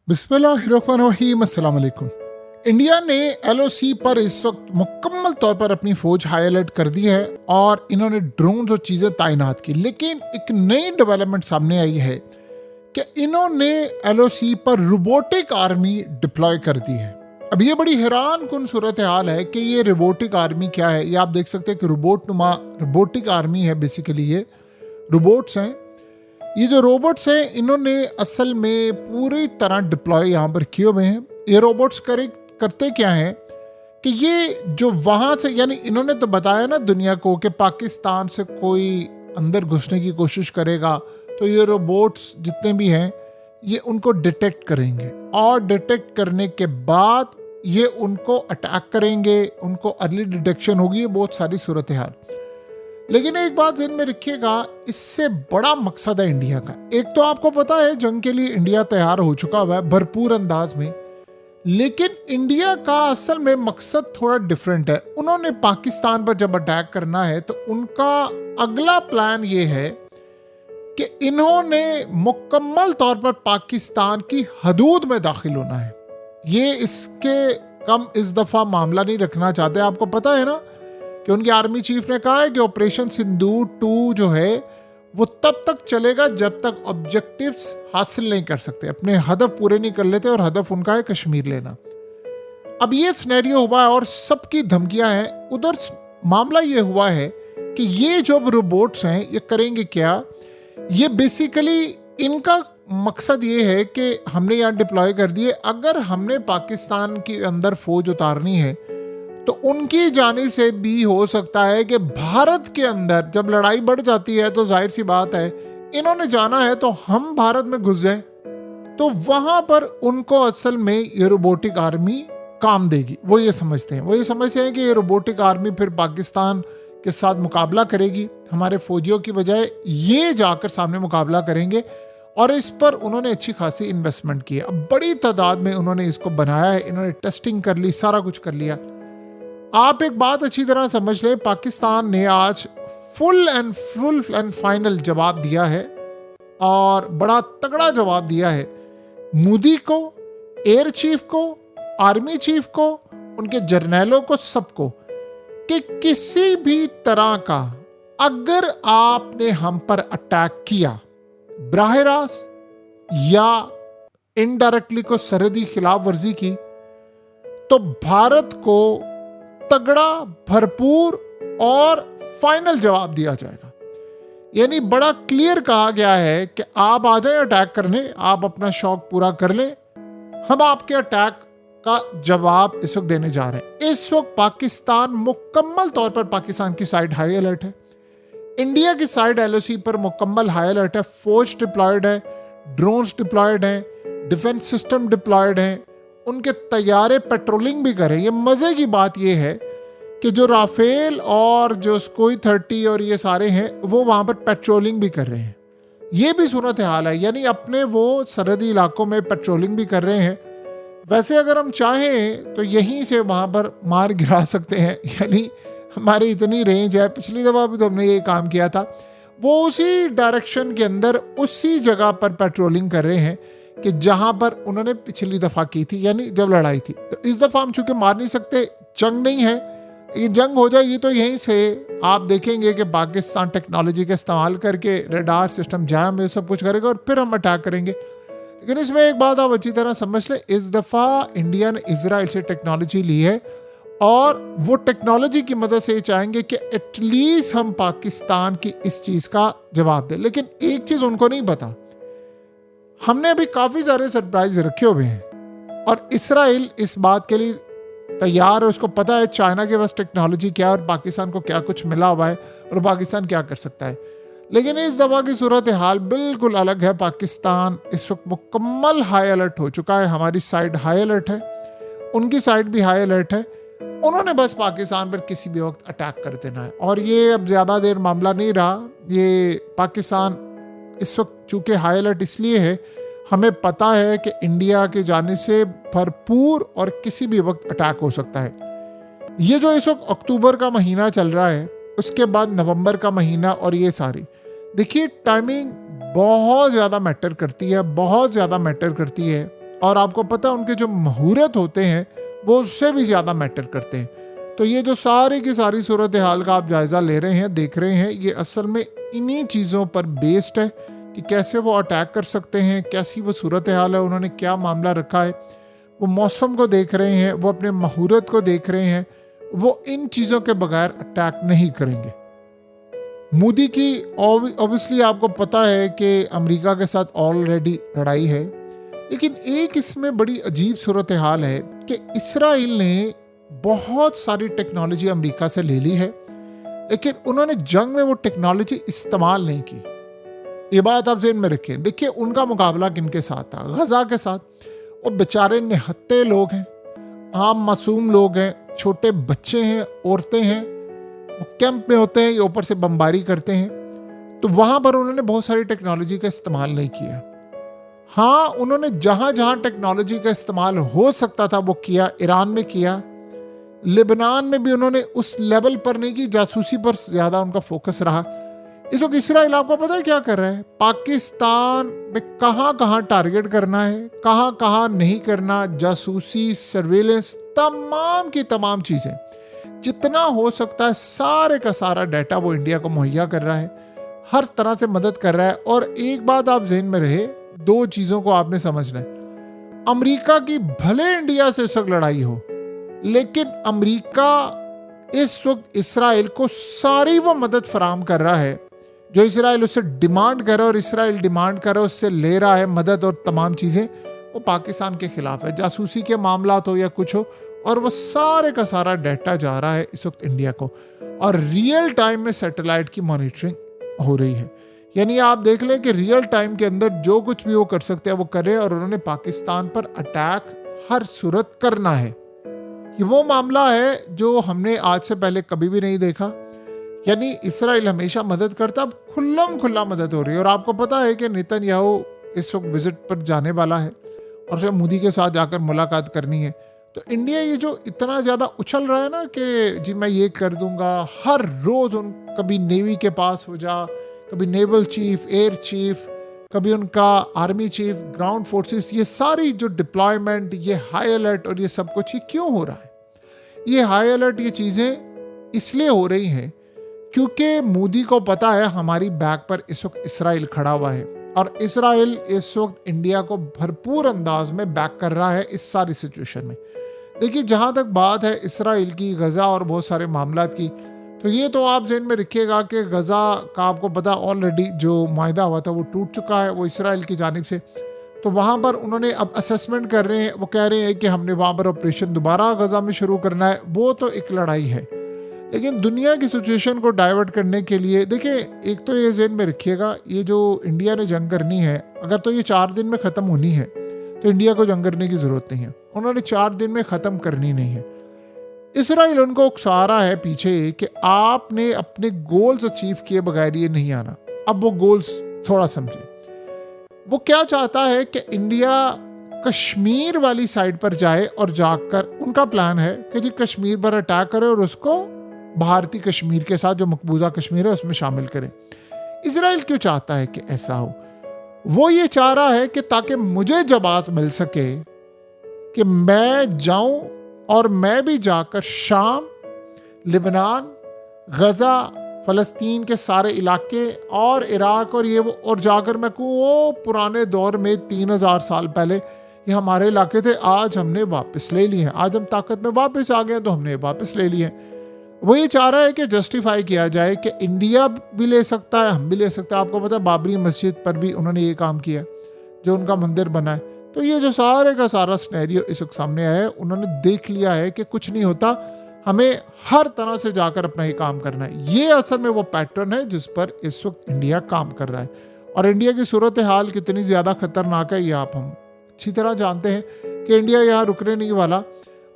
बिस्मिल्लाहिर्रहमानिर्रहीम, अस्सलाम वालेकुम। इंडिया ने एलओसी पर इस वक्त मुकम्मल तौर पर अपनी फौज हाई अलर्ट कर दी है और इन्होंने ड्रोन्स और चीज़ें तैनात की। लेकिन एक नई डेवलपमेंट सामने आई है कि इन्होंने एलओसी पर रोबोटिक आर्मी डिप्लॉय कर दी है। अब ये बड़ी हैरान कुन सूरत हाल है कि ये रोबोटिक आर्मी क्या है। ये आप देख सकते हैं कि रोबोटिक आर्मी है। बेसिकली ये रोबोट्स हैं। ये जो रोबोट्स हैं इन्होंने असल में पूरी तरह डिप्लॉय यहाँ पर किए हुए हैं। ये रोबोट्स करते क्या हैं कि ये जो वहाँ से, यानी इन्होंने तो बताया ना दुनिया को कि पाकिस्तान से कोई अंदर घुसने की कोशिश करेगा तो ये रोबोट्स जितने भी हैं ये उनको डिटेक्ट करेंगे और डिटेक्ट करने के बाद ये उनको अटैक करेंगे, उनको अर्ली डिटेक्शन होगी। ये बहुत सारी सूरत हाल। लेकिन एक बात ध्यान में रखिएगा, इससे बड़ा मकसद है इंडिया का। एक तो आपको पता है जंग के लिए इंडिया तैयार हो चुका हुआ है भरपूर अंदाज में, लेकिन इंडिया का असल में मकसद थोड़ा डिफरेंट है। उन्होंने पाकिस्तान पर जब अटैक करना है तो उनका अगला प्लान ये है कि इन्होंने मुकम्मल तौर पर पाकिस्तान की हदूद में दाखिल होना है। ये इसके कम इस दफा मामला नहीं रखना चाहते। आपको पता है ना कि उनके आर्मी चीफ ने कहा है कि ऑपरेशन सिंदूर 2 जो है वो तब तक चलेगा जब तक ऑब्जेक्टिव्स हासिल नहीं कर सकते, अपने हदफ पूरे नहीं कर लेते, और हदफ उनका है कश्मीर लेना। अब ये सिनेरियो हुआ है और सबकी धमकियां हैं। उधर मामला ये हुआ है कि ये जो रोबोट्स हैं ये करेंगे क्या। ये बेसिकली इनका मकसद ये है कि हमने यहाँ डिप्लॉय कर दिए, अगर हमने पाकिस्तान के अंदर फौज उतारनी है तो उनकी जानिब से भी हो सकता है कि भारत के अंदर जब लड़ाई बढ़ जाती है तो जाहिर सी बात है इन्होंने जाना है तो हम भारत में घुस जाए, तो वहां पर उनको असल में ये रोबोटिक आर्मी काम देगी। वो ये समझते हैं कि ये रोबोटिक आर्मी फिर पाकिस्तान के साथ मुकाबला करेगी, हमारे फौजियों की बजाय ये जाकर सामने मुकाबला करेंगे। और इस पर उन्होंने अच्छी खासी इन्वेस्टमेंट की है। अब बड़ी तादाद में उन्होंने इसको बनाया है, इन्होंने टेस्टिंग कर ली, सारा कुछ कर लिया। आप एक बात अच्छी तरह समझ लें, पाकिस्तान ने आज फुल एंड फाइनल जवाब दिया है और बड़ा तगड़ा जवाब दिया है मोदी को, एयर चीफ को, आर्मी चीफ को, उनके जर्नैलों को, सबको, कि किसी भी तरह का अगर आपने हम पर अटैक किया बराह रास्त या इनडायरेक्टली को सरहदी खिलाफ वर्जी की, तो भारत को तगड़ा, भरपूर और फाइनल जवाब दिया जाएगा। यानी बड़ा क्लियर कहा गया है कि आप आ जाएं अटैक करने, आप अपना शौक पूरा कर लें, हम आपके अटैक का जवाब इस वक्त देने जा रहे हैं। इस वक्त पाकिस्तान मुकम्मल तौर पर पाकिस्तान की साइड हाई अलर्ट है, इंडिया की साइड एलओसी पर मुकम्मल हाई अलर्ट है। फौज डिप्लॉयड है, ड्रोन्स डिप्लॉयड हैं, डिफेंस सिस्टम डिप्लॉयड हैं, उनके तैयारे पेट्रोलिंग भी कर रहे हैं। ये मज़े की बात ये है कि जो राफेल और जो सुखोई 30 और ये सारे हैं वो वहाँ पर पेट्रोलिंग भी कर रहे हैं। ये भी सूरत हाल है, यानी अपने वो सरहदी इलाकों में पेट्रोलिंग भी कर रहे हैं। वैसे अगर हम चाहें तो यहीं से वहाँ पर मार गिरा सकते हैं, यानी हमारी इतनी रेंज है। पिछली दफ़ा भी तो हमने ये काम किया था। वो उसी डायरेक्शन के अंदर उसी जगह पर पेट्रोलिंग कर रहे हैं कि जहां पर उन्होंने पिछली दफ़ा की थी, यानी जब लड़ाई थी। तो इस दफ़ा हम चूंकि मार नहीं सकते, जंग नहीं है, ये जंग हो जाएगी तो यहीं से आप देखेंगे कि पाकिस्तान टेक्नोलॉजी का इस्तेमाल करके रडार सिस्टम जैम ये सब कुछ करेगा और फिर हम अटैक करेंगे। लेकिन इसमें एक बात आप अच्छी तरह समझ लें, इस दफ़ा इंडिया ने इजराइल से टेक्नोलॉजी ली है और वो टेक्नोलॉजी की मदद से ये चाहेंगे कि एटलीस्ट हम पाकिस्तान की इस चीज़ का जवाब दें। लेकिन एक चीज़ उनको नहीं पता, हमने अभी काफ़ी सारे सरप्राइज रखे हुए हैं और इसराइल इस बात के लिए तैयार है। उसको पता है चाइना के पास टेक्नोलॉजी क्या है और पाकिस्तान को क्या कुछ मिला हुआ है और पाकिस्तान क्या कर सकता है। लेकिन इस दफ़ा की सूरत हाल बिल्कुल अलग है। पाकिस्तान इस वक्त मुकम्मल हाई अलर्ट हो चुका है। हमारी साइड हाई अलर्ट है, उनकी साइड भी हाई अलर्ट है। उन्होंने बस पाकिस्तान पर किसी भी वक्त अटैक कर देना है और ये अब ज़्यादा देर मामला नहीं रहा। ये पाकिस्तान इस वक्त चूँकि हाई अलर्ट इसलिए है, हमें पता है कि इंडिया की जानिब से भरपूर और किसी भी वक्त अटैक हो सकता है। ये जो इस वक्त अक्टूबर का महीना चल रहा है, उसके बाद नवंबर का महीना, और ये सारी देखिए टाइमिंग बहुत ज़्यादा मैटर करती है, बहुत ज़्यादा मैटर करती है। और आपको पता है उनके जो मुहूर्त होते हैं वो उससे भी ज़्यादा मैटर करते हैं। तो ये जो सारी की सारी सूरत हाल का आप जायज़ा ले रहे हैं, देख रहे हैं, ये असल में इन्हीं चीज़ों पर बेस्ड है कि कैसे वो अटैक कर सकते हैं, कैसी वो सूरत हाल है, उन्होंने क्या मामला रखा है। वो मौसम को देख रहे हैं, वो अपने मुहूर्त को देख रहे हैं, वो इन चीज़ों के बगैर अटैक नहीं करेंगे। मोदी की ऑब्वियसली आपको पता है कि अमेरिका के साथ ऑलरेडी लड़ाई है, लेकिन एक इसमें बड़ी अजीब सूरत हाल है कि इसराइल ने बहुत सारी टेक्नोलॉजी अमेरिका से ले ली है, लेकिन उन्होंने जंग में वो टेक्नोलॉजी इस्तेमाल नहीं की। ये बात आप ज़हन में रखें। देखिए उनका मुकाबला किनके साथ था? गजा के साथ। वो बेचारे निहत्ते लोग हैं, आम मासूम लोग हैं, छोटे बच्चे हैं, औरतें हैं, वो कैंप में होते हैं, ये ऊपर से बमबारी करते हैं। तो वहाँ पर उन्होंने बहुत सारी टेक्नोलॉजी का इस्तेमाल नहीं किया। हाँ, उन्होंने जहाँ जहाँ टेक्नोलॉजी का इस्तेमाल हो सकता था वो किया। ईरान में किया, लेबनान में भी उन्होंने उस लेवल पर नहीं की, जासूसी पर ज़्यादा उनका फोकस रहा। इस वक्त इसराइल आपको पता है क्या कर रहा है? पाकिस्तान में कहाँ कहाँ टारगेट करना है, कहाँ कहाँ नहीं करना, जासूसी, सर्वेलेंस, तमाम की तमाम चीज़ें, जितना हो सकता है सारे का सारा डाटा वो इंडिया को मुहैया कर रहा है, हर तरह से मदद कर रहा है। और एक बात आप ज़हन में रहे, दो चीज़ों को आपने समझना है। अमेरिका की भले इंडिया से इस वक्त लड़ाई हो, लेकिन अमेरिका इस वक्त इसराइल को सारी वो मदद फराहम कर रहा है जो इसराइल उससे डिमांड कर रहा है, और इसराइल डिमांड कर रहा है, उससे ले रहा है मदद और तमाम चीज़ें। वो पाकिस्तान के खिलाफ है, जासूसी के मामला हो या कुछ हो, और वो सारे का सारा डाटा जा रहा है इस वक्त इंडिया को, और रियल टाइम में सैटेलाइट की मॉनिटरिंग हो रही है। यानी आप देख लें कि रियल टाइम के अंदर जो कुछ भी वो कर सकते हैं वो करें, और उन्होंने पाकिस्तान पर अटैक हर सूरत करना है। ये वो मामला है जो हमने आज से पहले कभी भी नहीं देखा। यानी इसराइल हमेशा मदद करता, अब खुल्लम खुल्ला मदद हो रही है। और आपको पता है कि नेतन्याहू इस वक्त विजिट पर जाने वाला है और जब मोदी के साथ जाकर मुलाकात करनी है। तो इंडिया ये जो इतना ज़्यादा उछल रहा है ना कि जी मैं ये कर दूंगा, हर रोज़ उन कभी नेवी के पास हो जा, कभी नेवल चीफ, एयर चीफ, कभी उनका आर्मी चीफ, ग्राउंड फोर्सेस, ये सारी जो डिप्लॉयमेंट, ये हाई अलर्ट और ये सब कुछ, ये क्यों हो रहा है? ये हाई अलर्ट, ये चीज़ें इसलिए हो रही हैं क्योंकि मोदी को पता है हमारी बैक पर इस वक्त इसराइल खड़ा हुआ है, और इसराइल इस वक्त इंडिया को भरपूर अंदाज में बैक कर रहा है इस सारी सिचुएशन में। देखिए जहाँ तक बात है इसराइल की, गज़ा और बहुत सारे मामलात की, तो ये तो आप ज़हन में रखिएगा कि गज़ा का आपको पता ऑलरेडी जो मायदा हुआ था वो टूट चुका है, वो इसराइल की जानिब से। तो वहाँ पर उन्होंने अब असेसमेंट कर रहे हैं, वो कह रहे हैं कि हमने वहाँ पर ऑपरेशन दोबारा गज़ा में शुरू करना है। वो तो एक लड़ाई है, लेकिन दुनिया की सिचुएशन को डाइवर्ट करने के लिए देखिए, एक तो ये ज़हन में रखिएगा, ये जो इंडिया ने जंग करनी है, अगर तो ये 4 दिन में ख़त्म होनी है तो इंडिया को जंग करने की ज़रूरत नहीं है। उन्होंने 4 दिन में ख़त्म करनी नहीं है। इसराइल उनको उकसा रहा है पीछे कि आपने अपने गोल्स अचीव किए बगैर ये नहीं आना। अब वो गोल्स थोड़ा समझे। वो क्या चाहता है कि इंडिया कश्मीर वाली साइड पर जाए, और जाकर उनका प्लान है कि जी कश्मीर पर अटैक करे और उसको भारतीय कश्मीर के साथ जो मकबूजा कश्मीर है उसमें शामिल करें। इसराइल क्यों चाहता है कि ऐसा हो? वो ये चाह रहा है कि ताकि मुझे जवाब मिल सके कि मैं जाऊं और मैं भी जाकर शाम, लेबनान, गज़ा, फ़लस्तीन के सारे इलाके और इराक और ये वो, और जाकर मैं कहूँ वो पुराने दौर में 3000 साल पहले ये हमारे इलाके थे, आज हमने वापस ले लिए हैं, आज हम ताकत में वापस आ गए तो हमने वापस ले लिए हैं। वो ये चाह रहा है कि जस्टिफाई किया जाए कि इंडिया भी ले सकता है, हम भी ले सकते हैं। आपको पता है बाबरी मस्जिद पर भी उन्होंने ये काम किया, जो उनका मंदिर बना है। तो ये जो सारे का सारा सिनेरियो इस वक्त सामने आया है, उन्होंने देख लिया है कि कुछ नहीं होता, हमें हर तरह से जाकर अपना ही काम करना है। ये असल में वो पैटर्न है जिस पर इस वक्त इंडिया काम कर रहा है। और इंडिया की सूरत हाल कितनी ज़्यादा खतरनाक है ये आप हम अच्छी तरह जानते हैं कि इंडिया यहाँ रुकने नहीं वाला,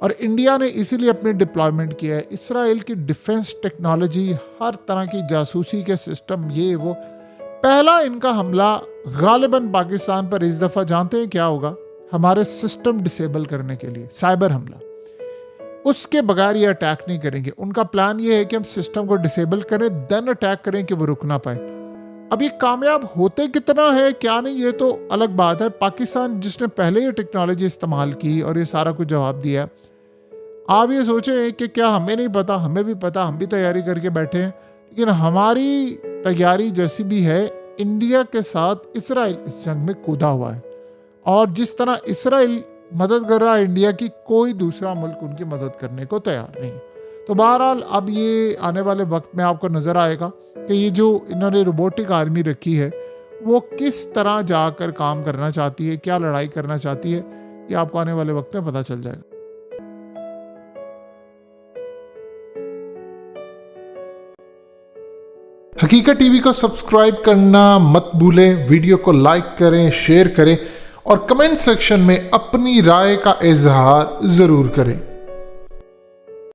और इंडिया ने इसीलिए अपनी डिप्लॉयमेंट किया है। इसराइल की डिफेंस टेक्नोलॉजी, हर तरह की जासूसी के सिस्टम, ये वो। पहला इनका हमला गालिबन पाकिस्तान पर इस दफ़ा जानते हैं क्या होगा? हमारे सिस्टम डिसेबल करने के लिए, साइबर हमला। उसके बगैर ये अटैक नहीं करेंगे। उनका प्लान ये है कि हम सिस्टम को डिसेबल करें, देन अटैक करें कि वो रुक ना पाए। अब ये कामयाब होते कितना है क्या नहीं ये तो अलग बात है। पाकिस्तान जिसने पहले ये टेक्नोलॉजी इस्तेमाल की और ये सारा कुछ जवाब दिया, आप ये सोचें कि क्या हमें नहीं पता? हमें भी पता, हम भी तैयारी करके बैठे हैं, लेकिन हमारी तैयारी जैसी भी है, इंडिया के साथ इसराइल इस जंग में कूदा हुआ है और जिस तरह इसराइल मदद कर रहा है इंडिया की, कोई दूसरा मुल्क उनकी मदद करने को तैयार नहीं। तो बहरहाल अब ये आने वाले वक्त में आपको नज़र आएगा कि ये जो इन्होंने रोबोटिक आर्मी रखी है वो किस तरह जाकर काम करना चाहती है, क्या लड़ाई करना चाहती है, ये आपको आने वाले वक्त में पता चल जाएगा। हकीकत टीवी को सब्सक्राइब करना मत भूलें, वीडियो को लाइक करें, शेयर करें और कमेंट सेक्शन में अपनी राय का इजहार ज़रूर करें।